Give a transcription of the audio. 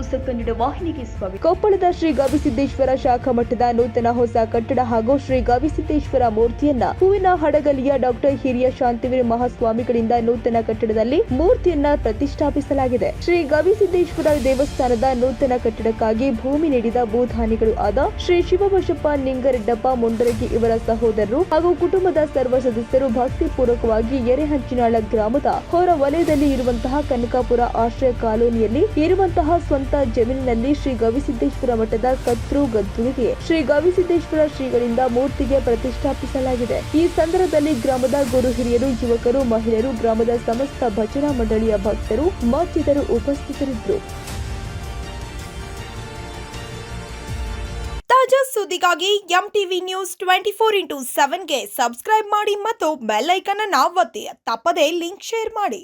ಹೊಸ ಕನ್ನಡ ವಾಹಿನಿಗೆ ಸ್ವಾಗತ. ಕೊಪ್ಪಳದ ಶ್ರೀ ಗವಿಸಿದ್ದೇಶ್ವರ ಶಾಖಾ ಮಠದ ನೂತನ ಹೊಸ ಕಟ್ಟಡ ಹಾಗೂ ಶ್ರೀ ಗವಿಸಿದ್ದೇಶ್ವರ ಮೂರ್ತಿಯನ್ನ ಹೂವಿನ ಹಡಗಲಿಯ ಡಾಕ್ಟರ್ ಹಿರಿಯ ಶಾಂತಿವೀರ ಮಹಾಸ್ವಾಮಿಗಳಿಂದ ನೂತನ ಕಟ್ಟಡದಲ್ಲಿ ಮೂರ್ತಿಯನ್ನ ಪ್ರತಿಷ್ಠಾಪಿಸಲಾಗಿದೆ. ಶ್ರೀ ಗವಿಸಿದ್ದೇಶ್ವರ ದೇವಸ್ಥಾನದ ನೂತನ ಕಟ್ಟಡಕ್ಕಾಗಿ ಭೂಮಿ ನೀಡಿದ ಭೂದಾನಿಗಳು ಆದ ಶ್ರೀ ಶಿವಬಸಪ್ಪ ನಿಂಗರೆಡ್ಡಪ್ಪ ಮುಂಡರಗಿ ಇವರ ಸಹೋದರರು ಹಾಗೂ ಕುಟುಂಬದ ಸರ್ವ ಸದಸ್ಯರು ಭಕ್ತಿಪೂರ್ವಕವಾಗಿ ಎರೆಹಂಚಿನಾಳ ಗ್ರಾಮದ ಹೊರ ವಲಯದಲ್ಲಿ ಇರುವಂತಹ ಕನಕಾಪುರ ಆಶ್ರಯ ಕಾಲೋನಿಯಲ್ಲಿ ಇರುವಂತಹ ಸ್ವಂತ ಜಮೀನಿನಲ್ಲಿ ಶ್ರೀ ಗವಿಸಿದ್ದೇಶ್ವರ ಮಠದ ಕರ್ತೃ ಗದ್ದುಗೆಗೆ ಶ್ರೀ ಗವಿಸಿದ್ದೇಶ್ವರ ಶ್ರೀಗಳಿಂದ ಮೂರ್ತಿಗೆ ಪ್ರತಿಷ್ಠಾಪಿಸಲಾಗಿದೆ. ಈ ಸಂದರ್ಭದಲ್ಲಿ ಗ್ರಾಮದ ಗುರು ಹಿರಿಯರು, ಯುವಕರು, ಮಹಿಳೆಯರು, ಗ್ರಾಮದ ಸಮಸ್ತ ಭಜನಾ ಮಂಡಳಿಯ ಭಕ್ತರು ಮತ್ತಿತರರು ಉಪಸ್ಥಿತರಿದ್ದರು. ತಾಜಾ ಸುದ್ದಿಗಾಗಿ ಎಂಟಿವಿ ನ್ಯೂಸ್ 24x7ಗೆ ಸಬ್ಸ್ಕ್ರೈಬ್ ಮಾಡಿ ಮತ್ತು ಬೆಲ್ ಐಕಾನ್ ಅನ್ನು ಒತ್ತಿ. ತಪ್ಪದೇ ಲಿಂಕ್ ಶೇರ್ ಮಾಡಿ.